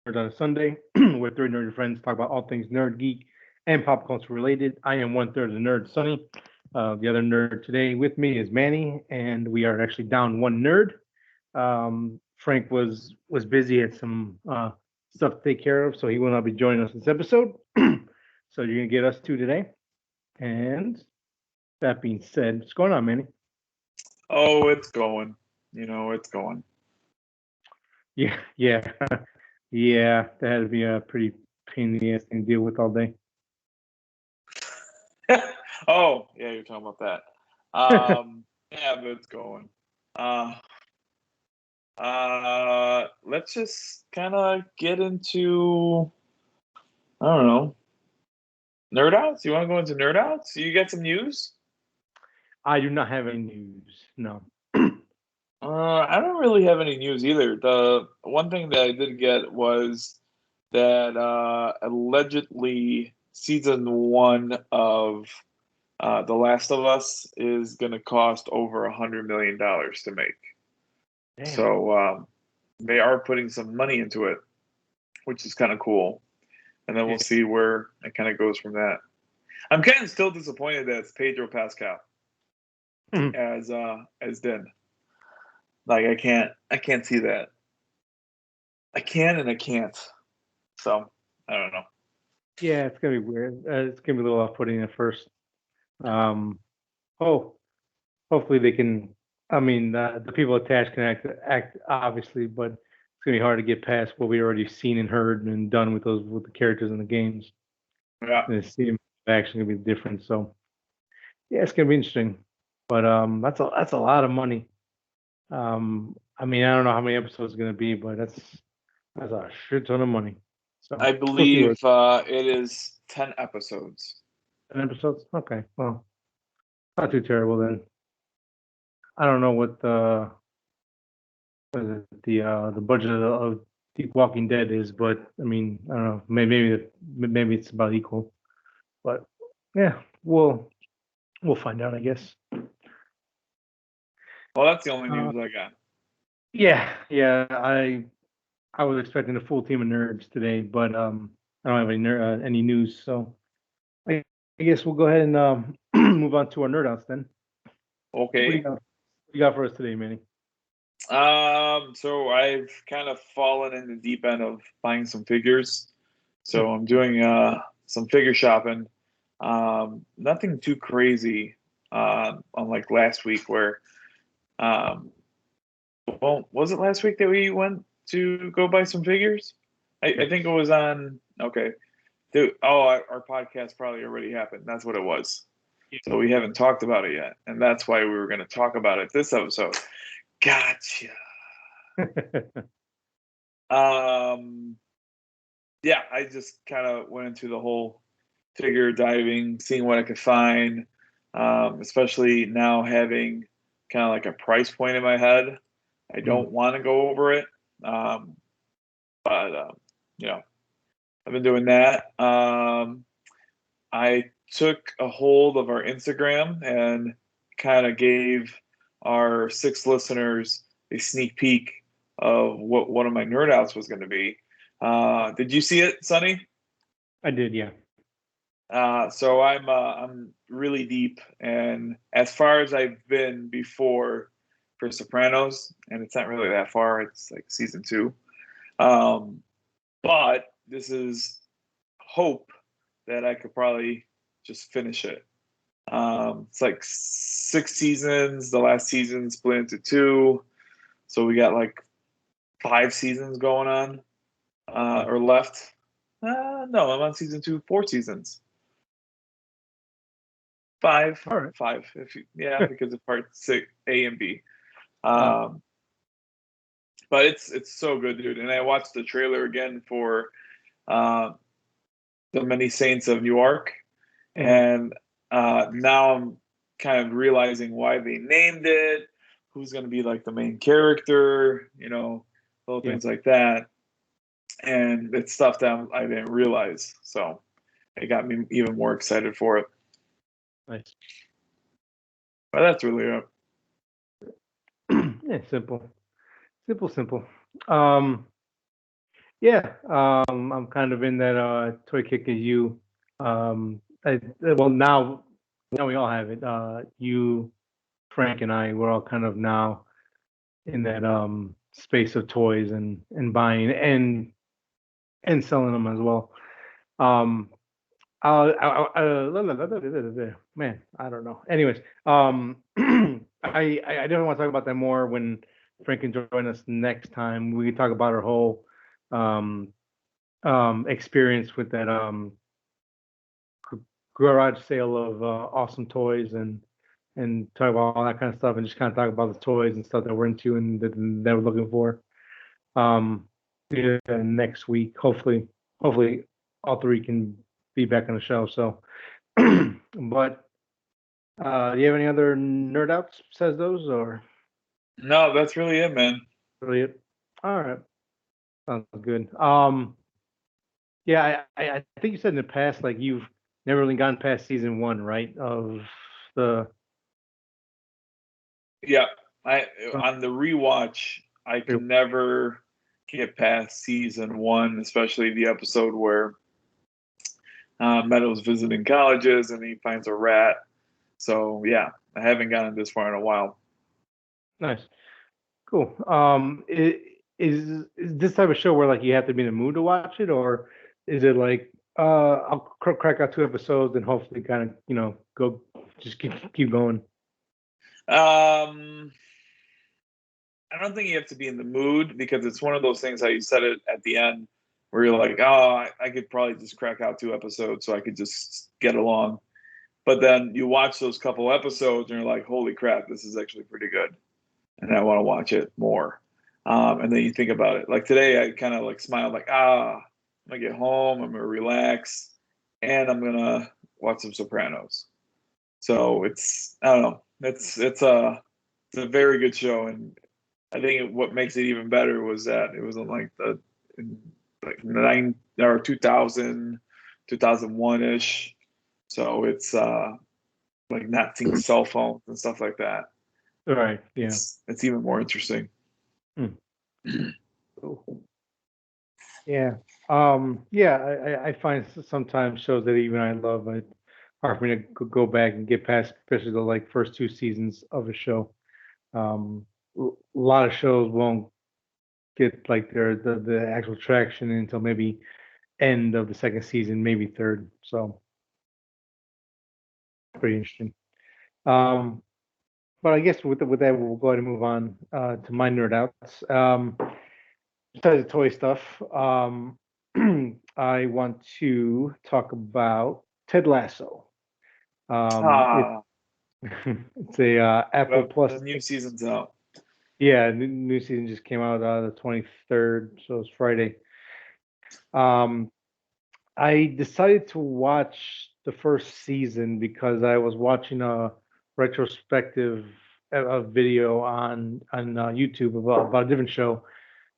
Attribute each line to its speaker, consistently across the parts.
Speaker 1: Nerds on a Sunday, where three nerdy friends talk about all things nerd, geek, and pop culture related. I am one third of the nerd, Sunny. The other nerd today with me is Manny, and we are actually down one nerd. Frank was busy, had some stuff to take care of, so he will not be joining us this episode. So you're gonna get us two today. And that being said, what's going on, Manny?
Speaker 2: Oh, it's going. It's going.
Speaker 1: Yeah, yeah, yeah. That had to be a pretty pain in the ass thing to deal with all day.
Speaker 2: Oh, yeah, you're talking about that. Yeah, but it's going. Uh, let's just kind of get into, I don't know, nerd outs. You want to go into nerd outs? You got some news?
Speaker 1: I do not have any news. No.
Speaker 2: I don't really have any news either. The one thing that I did get was that allegedly season 1 of The Last of Us is going to cost over $100 million to make.
Speaker 1: Damn.
Speaker 2: So they are putting some money into it, which is kind of cool. And then we'll
Speaker 1: Yeah.
Speaker 2: see where it kind of goes from that. I'm kind of still disappointed that it's Pedro Pascal as Din. Like I can't see that. I can and I can't. So I don't know.
Speaker 1: Yeah, it's gonna be weird. It's gonna be a little off-putting at first. Um, oh, hopefully they can. I mean, the people attached can act obviously, but it's gonna be hard to get past what we already seen and heard and done with the characters in the games.
Speaker 2: Yeah.
Speaker 1: And see them actually gonna be different. So yeah, it's gonna be interesting. But that's a lot of money. I mean, I don't know how many episodes it's gonna be, but that's a shit ton of money. So
Speaker 2: I
Speaker 1: we'll see where
Speaker 2: believe it is 10 episodes.
Speaker 1: 10 episodes. Okay, well, not too terrible then. I don't know what is it, the budget of Deep Walking Dead is, but I mean, I don't know. Maybe it's about equal. But yeah, we'll find out, I guess.
Speaker 2: Well, that's the only
Speaker 1: Uh,
Speaker 2: news I got.
Speaker 1: yeah. I was expecting a full team of nerds today, but I don't have any news, so I guess we'll go ahead and move on to our nerd outs then. What do you
Speaker 2: Okay.
Speaker 1: got? What do you got for us today, Manny?
Speaker 2: So I've kind of fallen in the deep end of buying some figures.
Speaker 1: Hmm.
Speaker 2: So I'm doing some figure shopping. Nothing too crazy, unlike last week where, um, well, was it last week that we went to go buy some figures? I think it
Speaker 1: Yes.
Speaker 2: was on, okay. Dude, oh, our podcast probably already happened. That's what it was. So we haven't talked about it yet. And that's why we were going to talk about it this episode. Gotcha. Um, yeah, I just kind of went into the whole figure diving, seeing what I could find, especially now having kind of like a price point in my head. I
Speaker 1: Hmm.
Speaker 2: don't want to go over it, um, but you know, I've been doing that. I took a hold of our Instagram and kind of gave our 6 listeners a sneak peek of what one of my nerd outs was going to be. Did you see it, Sonny?
Speaker 1: I did, yeah.
Speaker 2: So I'm really deep, and as far as I've been before for Sopranos, and it's not really that far. It's like season 2, um, but this is hope that I could probably just finish it. It's like 6 seasons. The last season split into two, so we got like 5 seasons going on
Speaker 1: Okay.
Speaker 2: or left. No, I'm on season 2, 4 seasons. Five,
Speaker 1: All right.
Speaker 2: five. If you, yeah, because of part six, A and B.
Speaker 1: Uh,
Speaker 2: Um, but it's so good, dude. And I watched the trailer again for uh, the Many Saints of Newark,
Speaker 1: mhm.
Speaker 2: and now I'm kind of realizing why they named it, who's going to be like the main character, little
Speaker 1: Yeah.
Speaker 2: things like that, and it's stuff that I didn't realize. So it got me even more excited for it.
Speaker 1: Nice.
Speaker 2: But that's really it.
Speaker 1: Yeah, simple. Simple. Um, Yeah, I'm kind of in that toy kick as you. Well, now we all have it. You, Frank, and I, we're all kind of now in that space of toys and buying and selling them as well. Um, man, I don't know. Anyways, I don't want to talk about that more when Frank can join us next time. We can talk about our whole um experience with that garage sale of awesome toys and talk about all that kind of stuff and just kind of talk about the toys and stuff that we're into and that we're looking for. Um, yeah, next week, hopefully all three can be back on the show. So, but do you have any other nerd outs? Says those or
Speaker 2: No, that's really it, man.
Speaker 1: really it? All right, sounds good. Yeah, I think you said in the past like you've never really gotten past season one, right? Of the
Speaker 2: Yeah, I on the rewatch, I can never get past season one, especially the episode where Meadows visiting colleges and he finds a rat. So yeah, I haven't gotten this far in a while.
Speaker 1: nice. Cool. Is this type of show where like you have to be in the mood to watch it, or is it like I'll crack out two episodes and hopefully kind of go just keep going.
Speaker 2: Um, I don't think you have to be in the mood because it's one of those things how you said it at the end where you're like, oh, I could probably just crack out two episodes so I could just get along. But then you watch those couple episodes and you're like, holy crap, this is actually pretty good. And I want to watch it more. And then you think about it. Like today, I kind of like smiled, like, I'm gonna get home, I'm gonna relax, and I'm gonna watch some Sopranos. So it's I don't know, it's a very good show, and I think what makes it even better was that it was in like in like nine or 2000, 2001 ish. So it's like not seeing cell phones and stuff like that.
Speaker 1: All right. Yeah.
Speaker 2: It's even more interesting.
Speaker 1: Hmm. Cool. Yeah. Yeah. I find sometimes shows that even I love, it's hard for me to go back and get past, especially the like first two seasons of a show. A lot of shows won't get like the actual traction until maybe end of the second season, maybe third. So pretty interesting. Um, but I guess with that, we'll go ahead and move on to my nerd outs. Besides the toy stuff, I want to talk about Ted Lasso. It
Speaker 2: Ah,
Speaker 1: it's a Apple
Speaker 2: well,
Speaker 1: Plus.
Speaker 2: the new season's out.
Speaker 1: Yeah, new season just came out the 23rd, so it's Friday. Um, I decided to watch the first season because I was watching a retrospective a video on YouTube about a different show,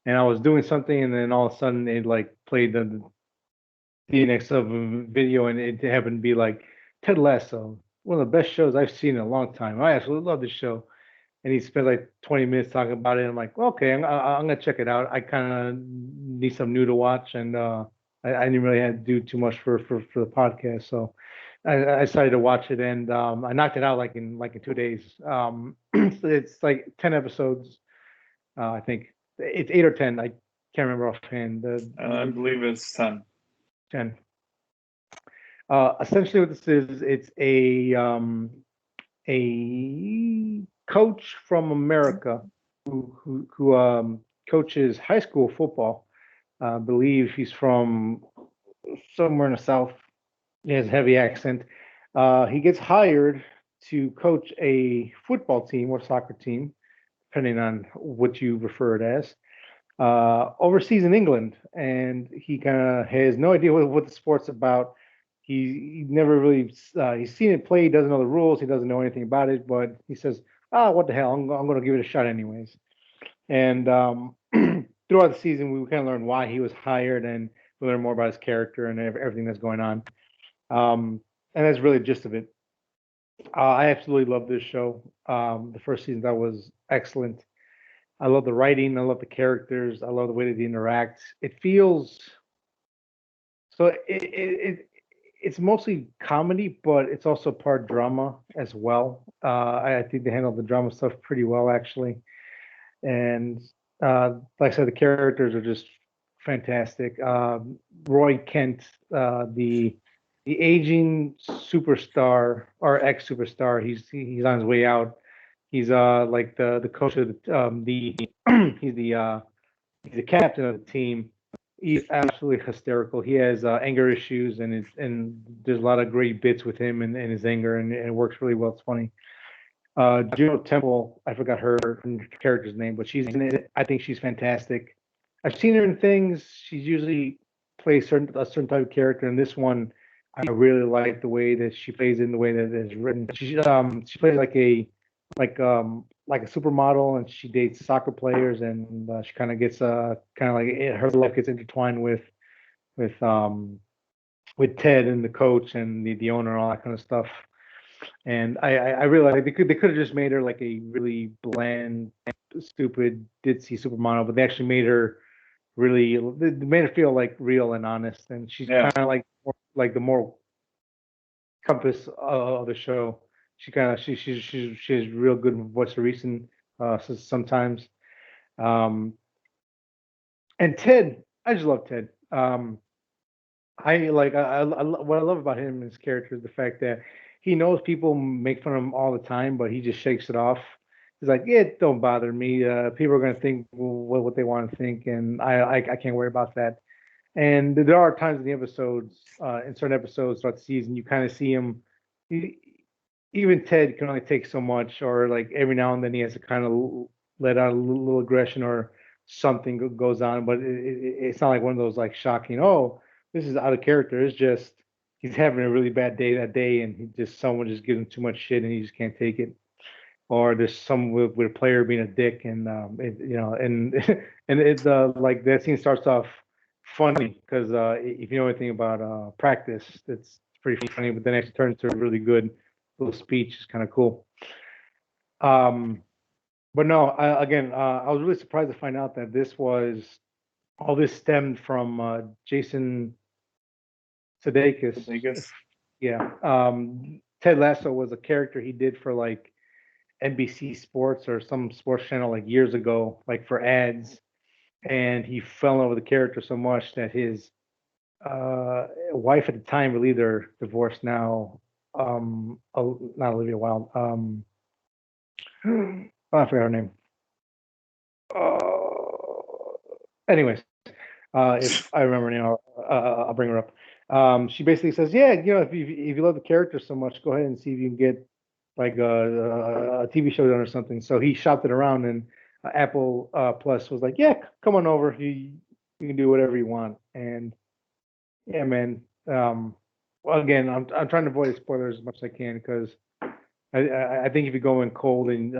Speaker 1: and I was doing something, and then all of a sudden it like played the next of a video, and it happened to be like Ted Lasso, one of the best shows I've seen in a long time. I absolutely love this show, and he spent like 20 minutes talking about it. I'm like, okay, I'm gonna check it out. I kind of need some new to watch, and I didn't really have to do too much for the podcast, so I decided to watch it, and I knocked it out like in 2 days. So it's like 10 episodes, I think it's 8 or 10. I can't remember offhand.
Speaker 2: I believe it's 10.
Speaker 1: 10. Essentially, what this is, it's a coach from America who coaches high school football. I believe he's from somewhere in the South. He has a heavy accent. He gets hired to coach a football team or soccer team, depending on what you refer it as, overseas in England, and he kind of has no idea what the sport's about. He never really he's seen it play. He doesn't know the rules. He doesn't know anything about it. But he says, "Ah, what the hell? I'm going to give it a shot anyways." And throughout the season, we kind of learn why he was hired, and we learn more about his character and everything that's going on. And that's really the gist of it. I absolutely love this show. The first season that was excellent. I love the writing. I love the characters. I love the way that they interact. It feels so. It's mostly comedy, but it's also part drama as well. I think they handle the drama stuff pretty well, actually. And like I said, the characters are just fantastic. Roy Kent, the aging superstar or ex superstar, he's on his way out. He's like the coach of the he's the captain of the team. He's absolutely hysterical. He has anger issues, and there's a lot of great bits with him and his anger, and it works really well. It's funny. Juno Temple, I forgot her character's name, but she's in it. I think she's fantastic. I've seen her in things. She's usually plays a certain type of character. In this one, I really like the way that she plays in the way that it's written. She plays like a supermodel, and she dates soccer players, and she kind of gets kind of like her life gets intertwined with um with Ted and the coach and the owner and all that kind of stuff. And I realized they could have just made her like a really bland, stupid, ditzy supermodel, but they actually made her really they made her feel like real and honest, and she's
Speaker 2: Yeah.
Speaker 1: kind of like the more compass of the show. She kind of she's real good with voice of reason sometimes. Um, and Ted, I just love Ted. What I love about him and his character is the fact that he knows people make fun of him all the time, but he just shakes it off. He's like, yeah, don't bother me. People are gonna think what they want to think, and I can't worry about that. And there are times in the episodes, in certain episodes throughout the season, you kind of see him. He, Even Ted can only take so much, or like every now and then he has to kind of let out a little aggression or something goes on. But it's not like one of those like shocking, oh, this is out of character. It's just he's having a really bad day that day, and someone just gives him too much shit, and he just can't take it. Or there's some with a player being a dick, and and and it like that scene starts off funny because if you know anything about practice, it's pretty funny, but then it turns into a really good little speech. It's kind of cool. Um, but no, I was really surprised to find out that all this stemmed from Jason Sudeikis.
Speaker 2: Vegas.
Speaker 1: Yeah, Ted Lasso was a character he did for like NBC Sports or some sports channel like years ago, like for ads, and he fell in love with the character so much that his wife at the time, really they're divorced now. Not Olivia Wilde. Oh, I forgot her name. Anyways, if I remember her name, I'll bring her up. She basically says, "Yeah, if you love the character so much, go ahead and see if you can get like a TV show done or something." So he shopped it around, and Apple Plus was like, "Yeah, come on over. You can do whatever you want." And yeah, man. Well, again, I'm trying to avoid spoilers as much as I can because I think if you go in cold and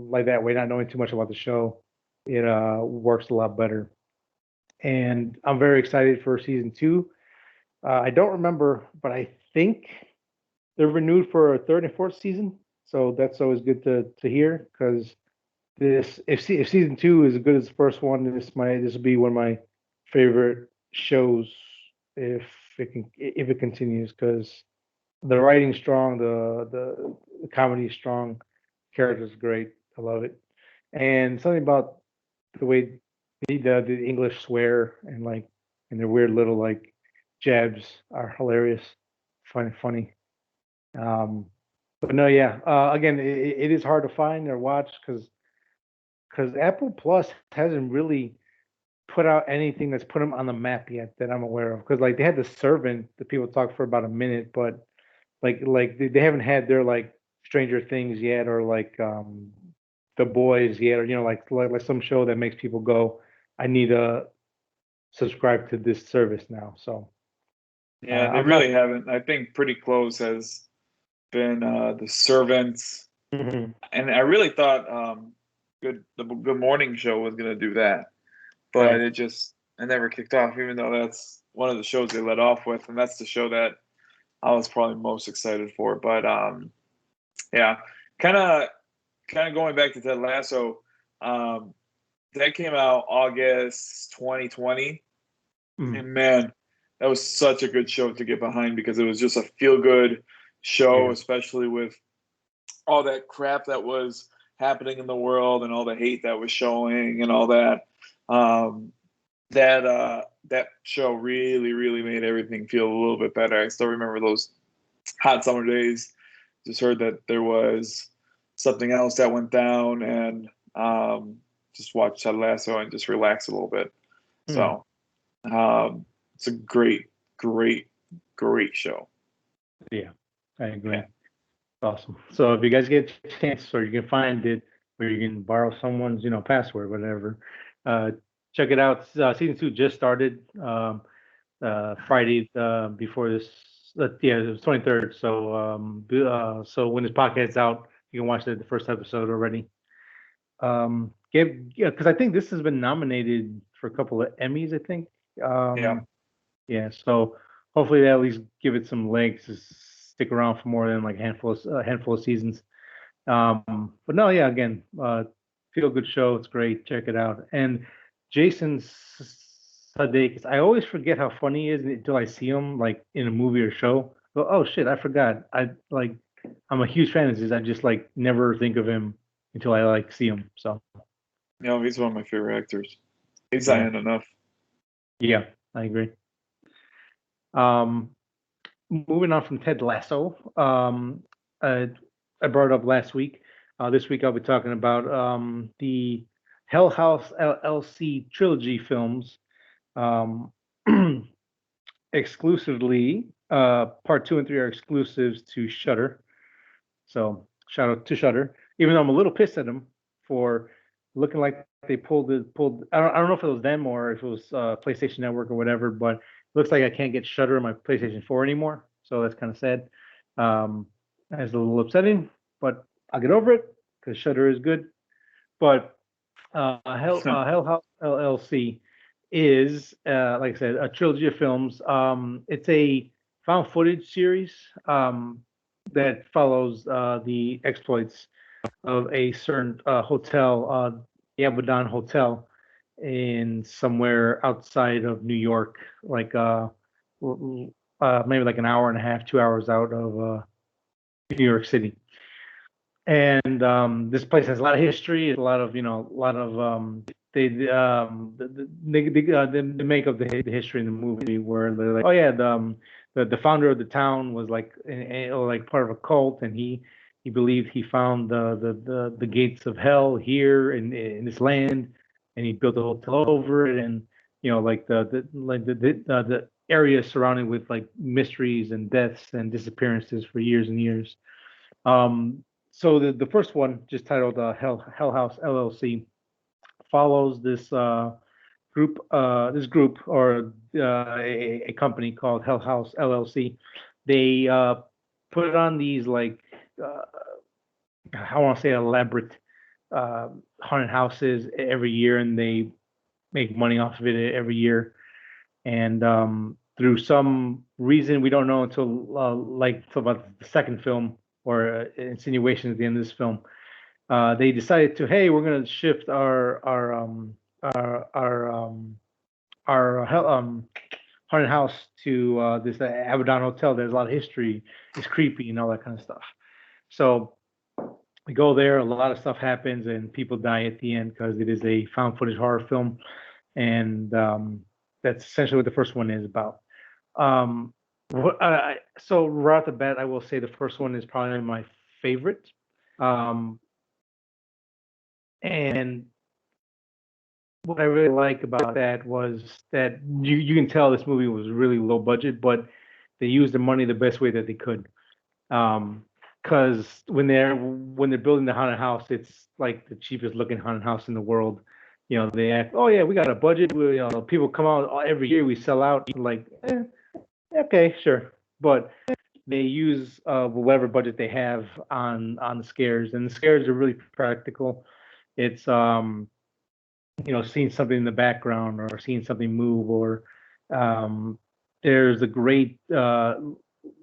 Speaker 1: like that way, not knowing too much about the show, it works a lot better. And I'm very excited for season two. I don't remember, but I think they're renewed for a third and fourth season. So that's always good to hear because if season two is as good as the first one, this will be one of my favorite shows if if it continues because the writing's strong, the comedy is strong, characters great. I love it, and something about the way the English swear and their weird little like jabs are hilarious, funny. Um, but no, yeah. Again, it is hard to find or watch because Apple Plus hasn't really put out anything that's put them on the map yet that I'm aware of. Because like they had the Servant that people talk for about a minute, but they haven't had their like Stranger Things yet or like The Boys yet, or like some show that makes people go, I need to subscribe to this service now. So
Speaker 2: Yeah, they
Speaker 1: I'm not.
Speaker 2: really haven't. I think Pretty Close has been The Servants,
Speaker 1: Mhm.
Speaker 2: and I really thought the Good Morning Show was gonna do that, but
Speaker 1: Right.
Speaker 2: it never kicked off. Even though that's one of the shows they let off with, and that's the show that I was probably most excited for. But yeah, kind of going back to Ted Lasso. that came out August 2020.
Speaker 1: Mm.
Speaker 2: And man, that was such a good show to get behind because it was just a feel good show,
Speaker 1: Yeah.
Speaker 2: especially with all that crap that was happening in the world and all the hate that was showing and all that. That show really, really made everything feel a little bit better. I still remember those hot summer days. Just heard that there was something else that went down, and just watched Ted Lasso and just relax a little bit.
Speaker 1: Mm.
Speaker 2: So it's a great, great, great show.
Speaker 1: Yeah, I agree.
Speaker 2: Yeah.
Speaker 1: Awesome. So if you guys get a chance, or you can find it, or you can borrow someone's, password, whatever, uh, check it out. Season 2 just started Friday before this. Yeah, it was 23rd. So so when this podcast is out, you can watch the first episode already. Yeah, because I think this has been nominated for a couple of Emmys, I think.
Speaker 2: Yeah.
Speaker 1: Yeah, so hopefully they at least give it some legs to stick around for more than like a handful of seasons. But no, yeah, again, feel good show. It's great. Check it out. And Jason Sudeikis, I always forget how funny he is until I see him like in a movie or show. But oh shit, I forgot. I'm a huge fan of his. I just like never think of him until I like see him. So
Speaker 2: He's one of my favorite actors. He's not
Speaker 1: yeah,
Speaker 2: in enough.
Speaker 1: yeah, I agree. Um, Moving on from Ted Lasso, I brought it up last week. This week I'll be talking about the Hell House LLC trilogy films, um, exclusively. Part 2 and 3 are exclusives to Shudder. So shout out to Shudder. Even though I'm a little pissed at them for looking like they pulled. I don't know if it was them or if it was PlayStation Network or whatever, but it looks like I can't get Shudder on my PlayStation 4 anymore. So that's kind of sad. That's a little upsetting, but I'll get over it because Shudder is good. But Hell House LLC is, like I said, a trilogy of films. It's a found footage series that follows the exploits of a certain hotel, the Abaddon Hotel, in somewhere outside of New York, like maybe like an hour and a half, 2 hours out of New York City. And this place has a lot of history, a lot of a lot of they make up the history in the movie where they're like, oh yeah, the founder of the town was like like part of a cult, and he believed he found the gates of hell here in this land, and he built a hotel over it, and like the area surrounded with like mysteries and deaths and disappearances for years and years. Um, so the first one, just titled Hell House LLC, follows this group or a company called Hell House LLC. They put on these like uh, I want to say elaborate uh, haunted houses every year, and they make money off of it every year. And through some reason we don't know until till about the second film or insinuation at the end of this film, they decided to, hey, we're going to shift our haunted house to this Abaddon Hotel. There's a lot of history. It's creepy and all that kind of stuff. So we go there. A lot of stuff happens, and people die at the end because it is a found footage horror film, and that's essentially what the first one is about. Um, so right off the bat, I will say the first one is probably my favorite. Um, and what I really like about that was that you can tell this movie was really low budget, but they used the money the best way that they could. Because when they're building the haunted house, it's like the cheapest looking haunted house in the world. They act, oh yeah, we got a budget. People come out every year. We sell out. Like, okay, sure, but they use whatever budget they have on the scares, and the scares are really practical. It's seeing something in the background or seeing something move, or um, there's a great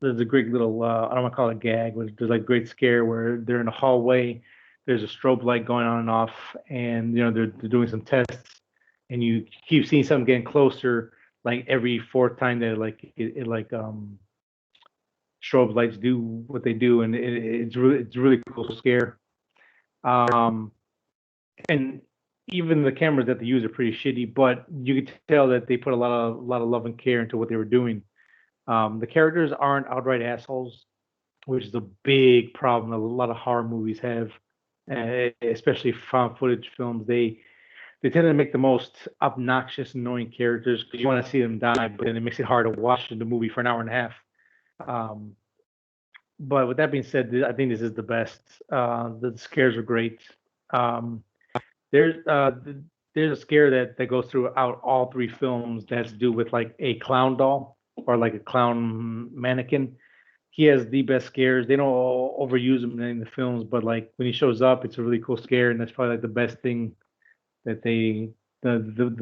Speaker 1: there's a great little I don't want to call it a gag, but there's like a great scare where they're in a hallway there's a strobe light going on and off, and they're doing some tests, and you keep seeing something getting closer, like every fourth time that strobe lights do what they do, and it's really cool scare. Um, and even the cameras that they use are pretty shitty, but you could tell that they put a lot of love and care into what they were doing. The characters aren't outright assholes, which is a big problem a lot of horror movies have, especially found footage films. They tend to make the most obnoxious, annoying characters because you want to see them die, but then it makes it hard to watch the movie for an hour and a half. Um, but with that being said, I think this is the best. The scares are great. Um, there's uh, th- there's a scare that goes throughout all three films that's to do with like a clown doll or like a clown mannequin. He has the best scares. They don't overuse him in the films, but like when he shows up, it's a really cool scare, and that's probably like the best thing that the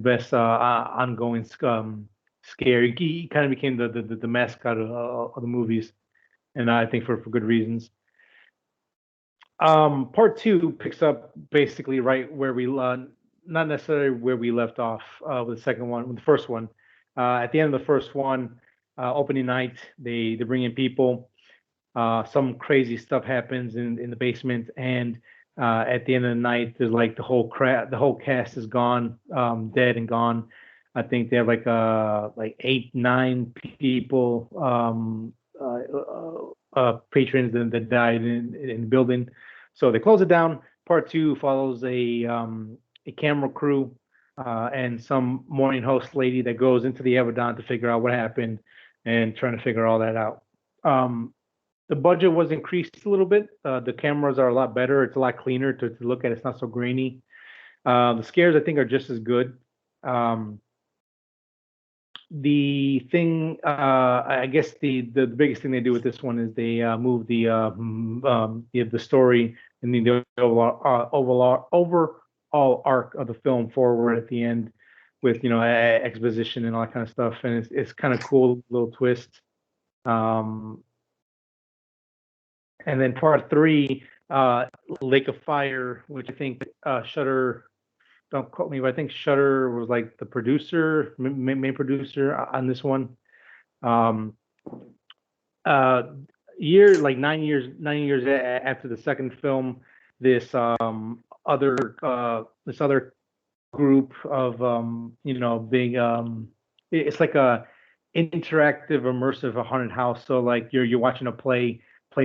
Speaker 1: best ongoing scare. He kind of became the mascot of the movies, and I think for good reasons. Part two picks up basically right where not necessarily where we left off with the second one, with the first one. At the end of the first one, opening night, they bring in people. Some crazy stuff happens in the basement, and at the end of the night, there's like the whole cast is gone, dead and gone. I think they have like 8, 9 people, patrons that died in the building. So they close it down. Part two follows a camera crew and some morning host lady that goes into the Everdon to figure out what happened and trying to figure all that out. The budget was increased a little bit. The cameras are a lot better. It's a lot cleaner to look at. It's not so grainy. The scares I think are just as good. Um, the thing, I guess the biggest thing they do with this one is they move the story and the overall arc of the film forward at the end with exposition and all that kind of stuff, and it's kind of cool little twist. Um, and then part three, Lake of Fire, which I think Shutter, don't quote me, but I think Shutter was like the producer, main producer on this one. Um, uh, like 9 years after the second film, this this other group of big it's like a interactive immersive haunted house. So like you're watching a play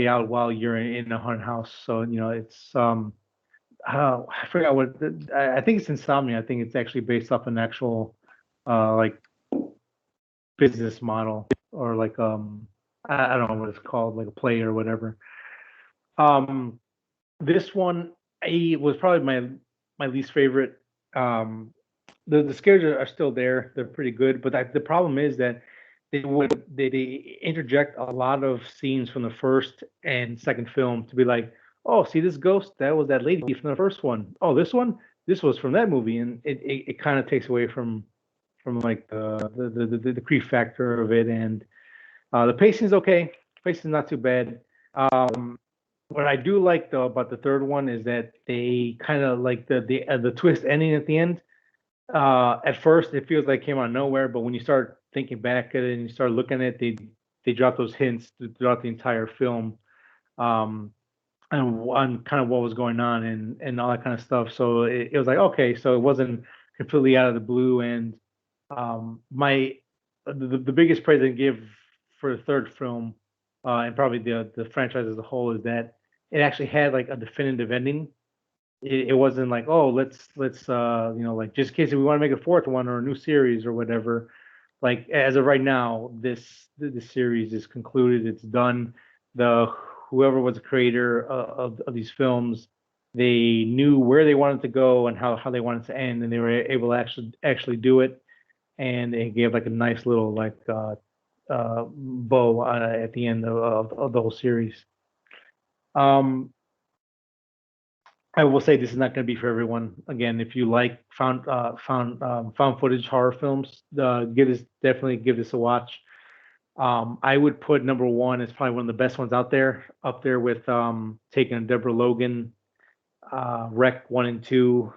Speaker 1: out while you're in a haunted house. So it's I forgot I think it's Insomnia. I think it's actually based off an actual like business model or like I don't know what it's called, like a play or whatever. Um, this one was probably my least favorite. Um, the scares are still there; they're pretty good, but the problem is that they interject a lot of scenes from the first and second film to be like, oh, see this ghost? That was that lady from the first one. Oh, this was from that movie, and it kind of takes away from like the creep factor of it, and the pacing is okay. Pacing is not too bad. What I do like though about the third one is that they kind of like the twist ending at the end. At first, it feels like it came out of nowhere, but when you start thinking back at it and you start looking at it, they drop those hints throughout the entire film, um, and on kind of what was going on and all that kind of stuff. So it was like okay, so it wasn't completely out of the blue. And my the biggest praise I give for the third film, and probably the franchise as a whole, is that it actually had like a definitive ending. It wasn't like, oh, let's like just in case we want to make a fourth one or a new series or whatever. Like as of right now, the series is concluded. It's done. The Whoever was the creator of these films, they knew where they wanted to go and how they wanted to end, and they were able to actually do it. And it gave like a nice little like bow at the end of the whole series. Um, I will say this is not going to be for everyone. Again, if you like found footage horror films, definitely give this a watch. I would put number one as probably one of the best ones out there, up there with Taken Deborah Logan, Rec 1 and 2.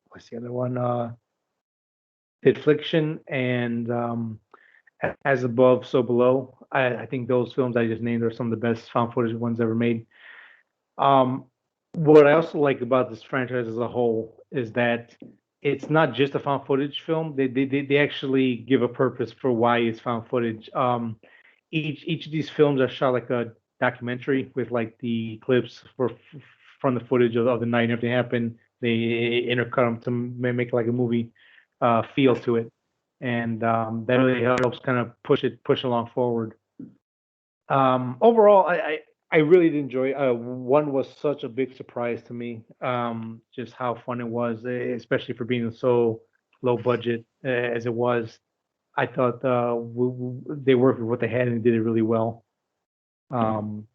Speaker 1: What's the other one? Affliction and As Above, So Below. I think those films I just named are some of the best found footage ones ever made. What I also like about this franchise as a whole is that it's not just a found footage film. They actually give a purpose for why it's found footage. Each of these films are shot like a documentary with like the clips from the footage of the night and everything happened. They intercut them to make like a movie feel to it, and that really helps kind of push along forward. Overall, I really did enjoy. One was such a big surprise to me. Just how fun it was, especially for being so low budget as it was. I thought they worked with what they had and did it really well. Um,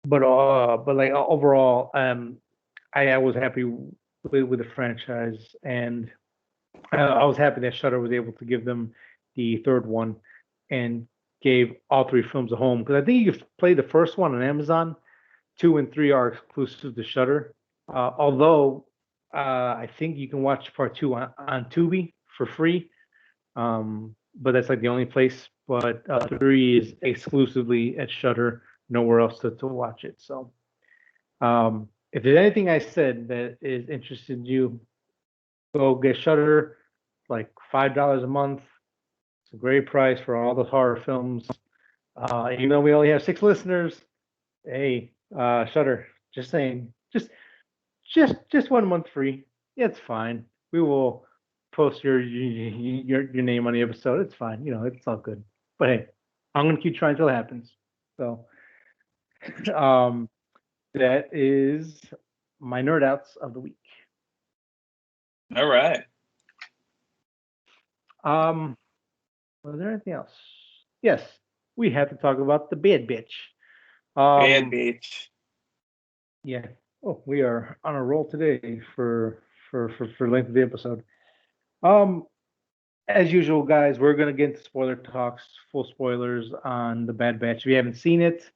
Speaker 1: but like overall, I was happy with the franchise, and I was happy that Shutter was able to give them the third one and gave all three films a home, because I think you can play the first one on Amazon. Two and three are exclusive to Shutter. Although I think you can watch part two on Tubi for free. But that's like the only place. But three is exclusively at Shutter, nowhere else to watch it. So if there's anything I said that is interested you, go get Shutter, like $5 a month. It's a great price for all the horror films. Even though we only have 6 listeners, hey, Shutter, just saying, just 1 month free. Yeah, it's fine. We will post your name on the episode. It's fine. It's all good. But hey, I'm gonna keep trying until it happens. So, um, that is my nerd outs of the week.
Speaker 2: All right.
Speaker 1: Was there anything else? Yes, we have to talk about the Bad Bitch.
Speaker 2: Bad bitch.
Speaker 1: Yeah. Oh, we are on a roll today for length of the episode. Um, as usual, guys, we're gonna get into spoiler talks, full spoilers on the Bad Batch. If you haven't seen it,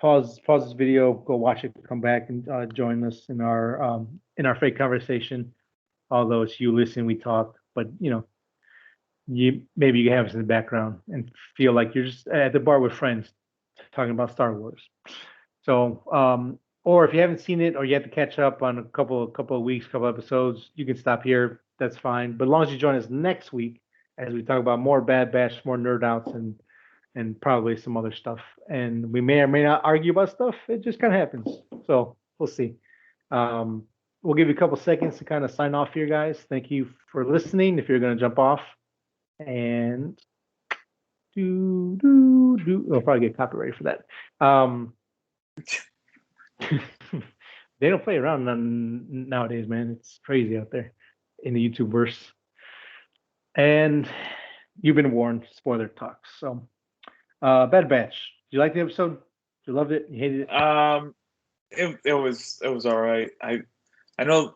Speaker 1: pause this video, go watch it, come back and join us in our fake conversation. Although it's you listening, we talk, but maybe you have us in the background and feel like you're just at the bar with friends talking about Star Wars. So, or if you haven't seen it or you have to catch up on a couple of weeks, couple episodes, you can stop here. That's fine. But as long as you join us next week as we talk about more Bad Batch, more nerd outs, and probably some other stuff. And we may or may not argue about stuff. It just kind of happens. So we'll see. We'll give you a couple seconds to kind of sign off here, guys. Thank you for listening. If you're going to jump off, and I'll probably get copyrighted for that. They don't play around nowadays, man. It's crazy out there in the YouTube verse. And you've been warned, spoiler talks. So, Bad Batch. Did you like the episode? You loved it? You hated it?
Speaker 2: It was all right. I know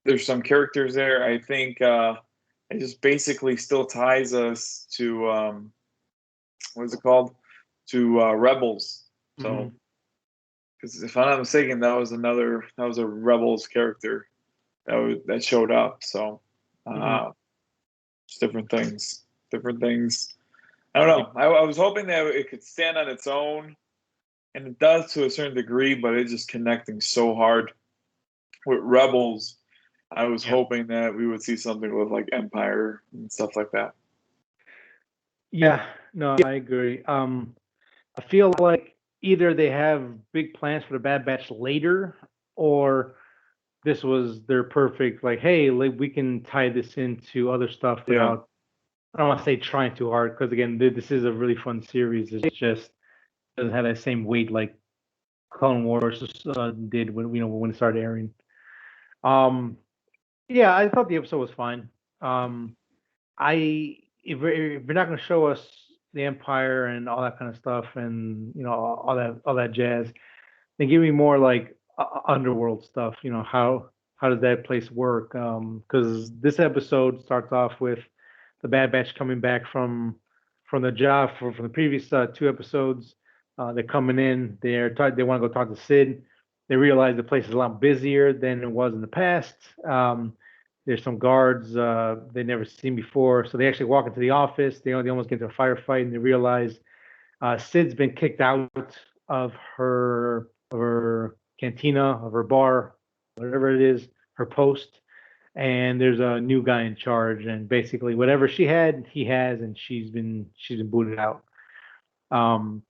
Speaker 2: there's some characters there. I think it just basically still ties us to what is it called? To Rebels. So, because if I'm not mistaken, that was a Rebels character that showed up. So, just different things. I don't know. I was hoping that it could stand on its own, and it does to a certain degree, but it's just connecting so hard with Rebels. I was hoping that we would see something with like Empire and stuff like that.
Speaker 1: Yeah, no, I agree. I feel like either they have big plans for the Bad Batch later, or this was their perfect, like, hey, like, we can tie this into other stuff without, I don't want to say trying too hard, because again, this is a really fun series. It just doesn't have that same weight like Clone Wars did when it started airing. Yeah, I thought the episode was fine. If you're not going to show us the Empire and all that kind of stuff, and all that jazz, then give me more like underworld stuff. How does that place work? Because this episode starts off with the Bad Batch coming back from the job from the previous 2 episodes. They're coming in. They want to go talk to Sid. They realize the place is a lot busier than it was in the past. There's some guards they never seen before, so they actually walk into the office. They almost get into a firefight, and they realize Sid's been kicked out of her cantina, of her bar, whatever it is, her post, and there's a new guy in charge. And basically, whatever she had, he has, and she's been booted out. Um,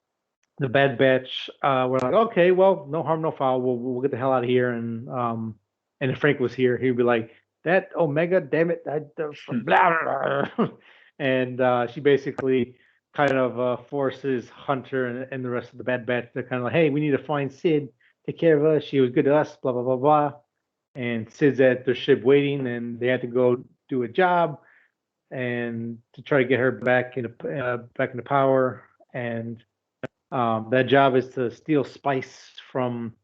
Speaker 1: the Bad Batch were like, okay, well, no harm, no foul. We'll get the hell out of here. And if Frank was here, he'd be like, that Omega, damn it, blah, blah, blah. And she basically kind of forces Hunter and the rest of the Bad Batch to kind of like, hey, we need to find Sid, take care of us. She was good to us, blah blah blah blah. And Sid's at their ship waiting, and they had to go do a job and to try to get her back into power. And that job is to steal spice from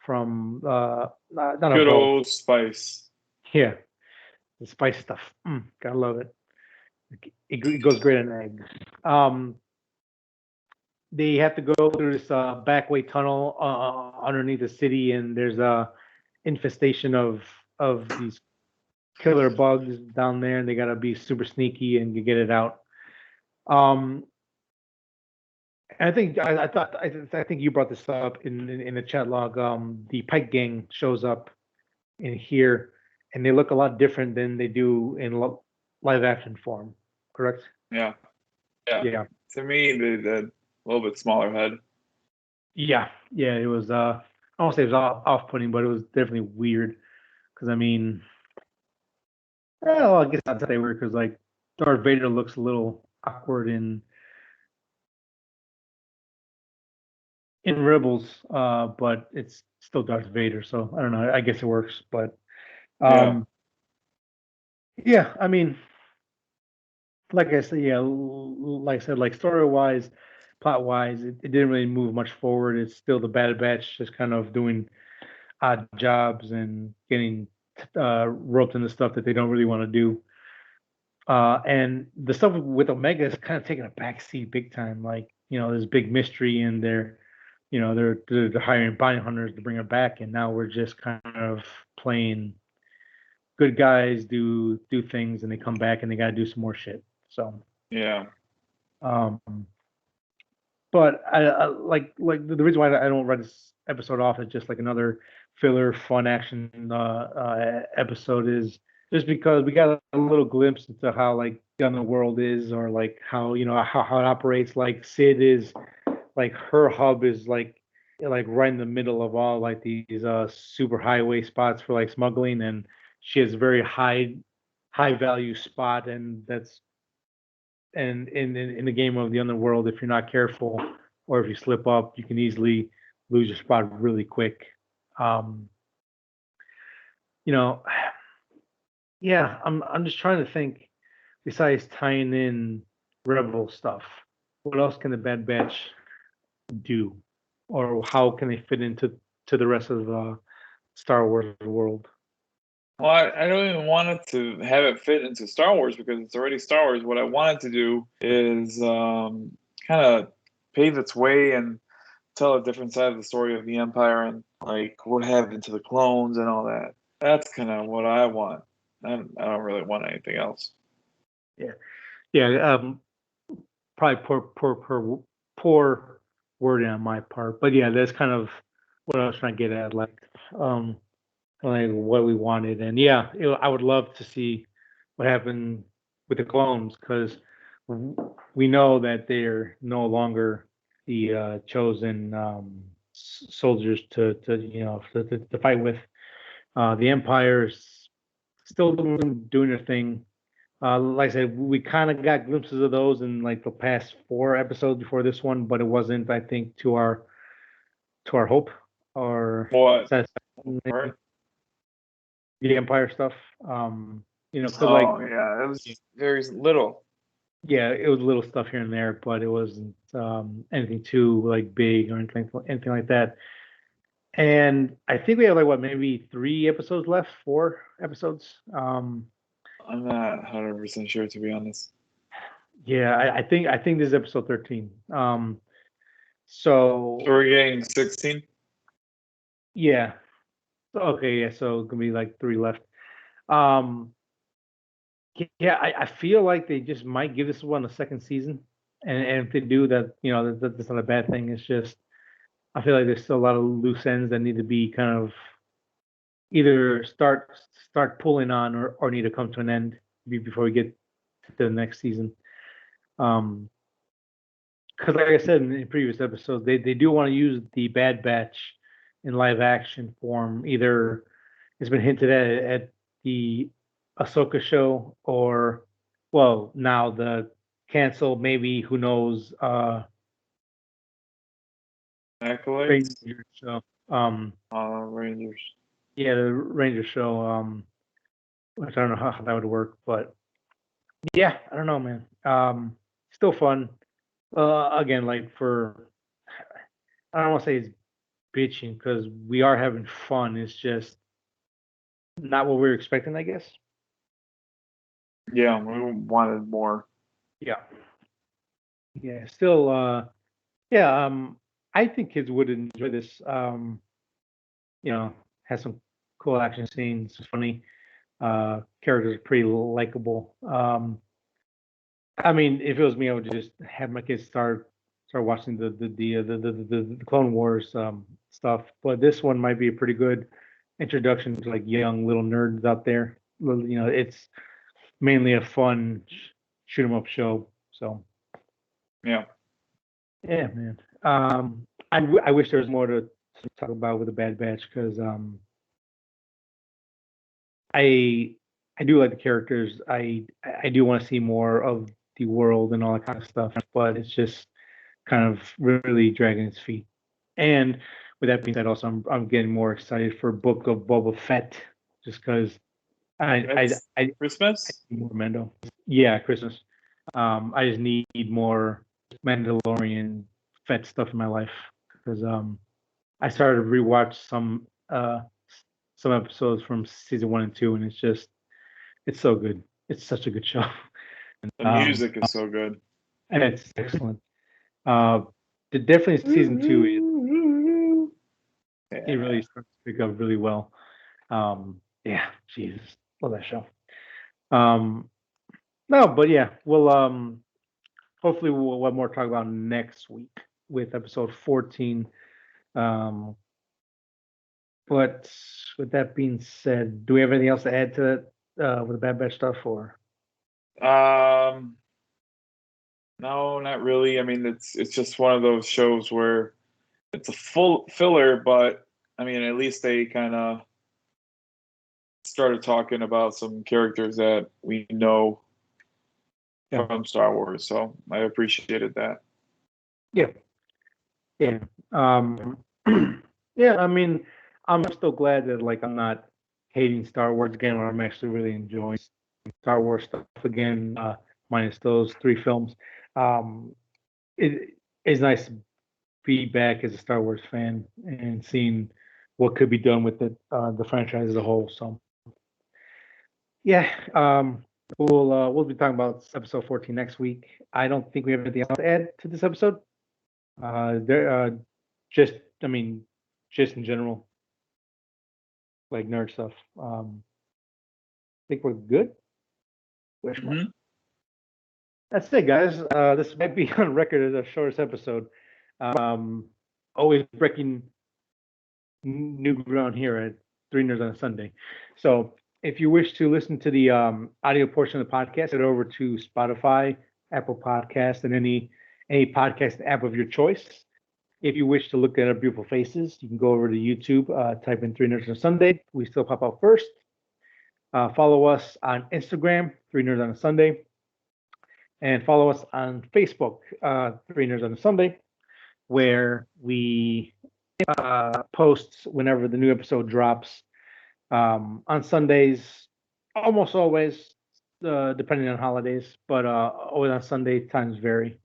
Speaker 1: not a
Speaker 2: Good
Speaker 1: boat.
Speaker 2: old Spice.
Speaker 1: Yeah, the spice stuff. Gotta love it. It goes great on eggs. They have to go through this backway tunnel underneath the city, and there's a infestation of these killer bugs down there, and they gotta be super sneaky and get it out. Um, I think I think you brought this up in the chat log. The Pike Gang shows up in here, and they look a lot different than they do in live action form. Correct?
Speaker 2: Yeah. Yeah.
Speaker 1: Yeah.
Speaker 2: To me, the little bit smaller head.
Speaker 1: Yeah. It was. I won't say it was off-putting, but it was definitely weird. Because I mean, well, I guess I'd say weird because like Darth Vader looks a little awkward in Rebels, but it's still Darth Vader, so I don't know. I guess it works, but
Speaker 2: Yeah.
Speaker 1: yeah. I mean, like I said, yeah, like I said, like story wise, plot wise, it didn't really move much forward. It's still the Bad Batch just kind of doing odd jobs and getting roped into stuff that they don't really want to do. And the stuff with Omega is kind of taking a back seat big time. Like, there's big mystery, and they're hiring bounty hunters to bring her back, and now we're just kind of playing good guys do things, and they come back and they got to do some more shit. So
Speaker 2: Yeah.
Speaker 1: um, but I like the reason why I don't write this episode off as just like another filler fun action episode is just because we got a little glimpse into how like the underworld is, or like how how it operates. Like Sid is like her hub is like right in the middle of all like these super highway spots for like smuggling, and she has a very high value spot, and that's and in the game of the underworld, if you're not careful or if you slip up, you can easily lose your spot really quick. Um, you know, yeah, I'm just trying to think. Besides tying in Rebel stuff, what else can the Bad Batch do, or how can they fit into the rest of the Star Wars world?
Speaker 2: Well, I don't even want it to have it fit into Star Wars because it's already Star Wars. What I wanted to do is kind of pave its way and tell a different side of the story of the Empire and like what happened to the clones and all that. That's kind of what I want. I don't really want anything else.
Speaker 1: Yeah. Probably poor wording on my part, but yeah, that's kind of what I was trying to get at, um, like what we wanted. And yeah, I would love to see what happened with the clones, because we know that they're no longer the chosen soldiers to fight with. The Empire's still doing their thing. Like I said, we kind of got glimpses of those in like the past 4 episodes before this one, but it wasn't, I think, to our hope or
Speaker 2: What?
Speaker 1: satisfaction.
Speaker 2: Right?
Speaker 1: The Empire stuff. Cause like
Speaker 2: Oh yeah, it was very little.
Speaker 1: yeah, it was little stuff here and there, but it wasn't anything too like big or anything like that. And I think we have like what, maybe 3 episodes left, 4 episodes.
Speaker 2: I'm not 100% sure to be honest.
Speaker 1: Yeah, I think this is episode 13. So
Speaker 2: So we're getting 16.
Speaker 1: Yeah. Okay, yeah, so it's gonna be like three left. Um, yeah, I feel like they just might give this one a second season, and if they do that, that's not a bad thing. It's just I feel like there's still a lot of loose ends that need to be kind of either start pulling on or need to come to an end before we get to the next season. Um, because like I said in previous episodes, they do want to use the Bad Batch in live action form. Either it's been hinted at the Ahsoka show, or well, now the canceled, maybe, who knows,
Speaker 2: Acolytes,
Speaker 1: Ranger show. Um,
Speaker 2: Rangers.
Speaker 1: yeah, the Ranger show. Which I don't know how that would work, but yeah, I don't know, man. Still fun. Again, like for I don't want to say it's bitching because we are having fun. It's just not what we were expecting, I guess.
Speaker 2: Yeah, we wanted more.
Speaker 1: Yeah. Yeah. Still, yeah. I think kids would enjoy this. Has some cool action scenes. It's funny. Characters are pretty likable. I mean, if it was me, I would just have my kids start watching the Clone Wars stuff. But this one might be a pretty good introduction to like young little nerds out there. It's mainly a fun shoot 'em up show. So
Speaker 2: Yeah.
Speaker 1: yeah, man. I wish there was more to talk about with the Bad Batch because I I do like the characters. I do want to see more of the world and all that kind of stuff, but it's just kind of really dragging its feet. And with that being said, also I'm getting more excited for Book of Boba Fett just because
Speaker 2: That's
Speaker 1: I
Speaker 2: Christmas.
Speaker 1: need more Mando. Yeah, Christmas. I just need more Mandalorian Fett stuff in my life because I started to rewatch some episodes from season 1 and 2, and it's so good. It's such a good show.
Speaker 2: The
Speaker 1: Um,
Speaker 2: music is so good.
Speaker 1: and it's excellent. Uh, definitely season 2 it
Speaker 2: Yeah.
Speaker 1: really starts to pick up really well. Yeah, Jesus, love that show. Um, no, but yeah, we'll hopefully we'll have more to talk about next week with episode 14. Um, but with that being said, do we have anything else to add to that with the Bad Batch stuff or?
Speaker 2: Um, no, not really. I mean, it's just one of those shows where it's a full filler, but I mean, at least they kind of started talking about some characters that we know
Speaker 1: Yeah,
Speaker 2: from Star Wars, so I appreciated that.
Speaker 1: yeah, yeah. Um, yeah. I mean, I'm still glad that like I'm not hating Star Wars again, or I'm actually really enjoying Star Wars stuff again, minus those three films. Um, it is nice to be back as a Star Wars fan and seeing what could be done with the franchise as a whole. So yeah, we'll be talking about episode 14 next week. I don't think we have anything else to add to this episode. There, just I mean, just in general, like nerd stuff. I think we're good. Wish mark.
Speaker 2: Hmm.
Speaker 1: That's it, guys. This might be on record as our shortest episode. Um, always breaking new ground here at Three Nerds on a Sunday. So if you wish to listen to the audio portion of the podcast, head over to Spotify, Apple Podcast, and any podcast app of your choice. If you wish to look at our beautiful faces, you can go over to YouTube, type in Three Nerds on a Sunday. We still pop out first. Follow us on Instagram, Three Nerds on a Sunday, and follow us on Facebook, Three Nerds on a Sunday, where we post whenever the new episode drops. On Sundays, almost always, depending on holidays, but always on Sunday. Times vary.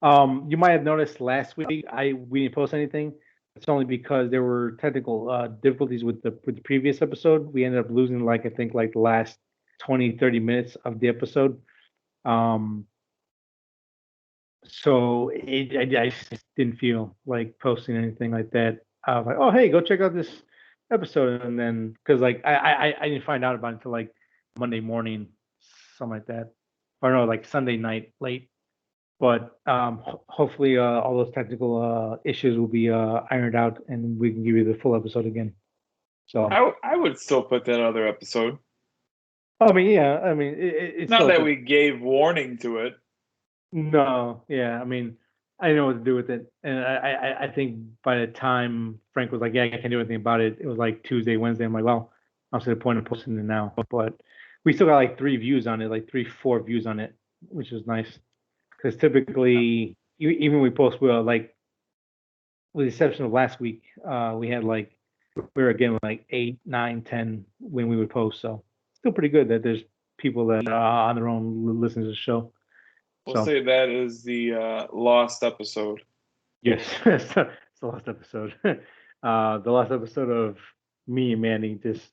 Speaker 1: You might have noticed last week we didn't post anything. It's only because there were technical difficulties with the previous episode. We ended up losing like I think like the last 20-30 minutes of the episode. Um, so I just didn't feel like posting anything like that. I was like, oh hey, go check out this episode, and then because like I didn't find out about it until like Monday morning, something like that, or no, like Sunday night late. But hopefully all those technical issues will be ironed out, and we can give you the full episode again. So
Speaker 2: I would still put that other episode.
Speaker 1: I mean, yeah, I mean it's
Speaker 2: Not
Speaker 1: still
Speaker 2: that we gave warning to it.
Speaker 1: no, yeah, I mean I didn't know what to do with it, and I think by the time Frank was like, yeah, I can't do anything about it, it was like Tuesday, Wednesday. I'm like, well, I'm to the point of posting it now, but we still got like 3 views on it, like 3, 4 views on it, which is nice. Because typically, even we post, well, like with the exception of last week, we had like we were getting like 8, 9, 10 when we would post. So still pretty good that there's people that on their own listen to the show.
Speaker 2: We'll
Speaker 1: So
Speaker 2: say that is the lost episode.
Speaker 1: yes, it's the last episode. The last episode of me and Manny just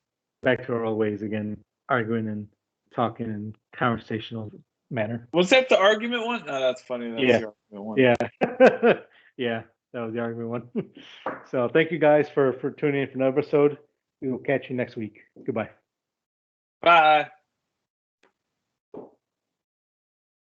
Speaker 1: back to our old ways again, arguing and talking in conversational manner.
Speaker 2: Was that the argument one? No, that's funny. That's
Speaker 1: Yeah.
Speaker 2: the argument one.
Speaker 1: Yeah. Yeah, that was the argument one. So thank you guys for tuning in for another episode. We will catch you next week. Goodbye.
Speaker 2: Bye.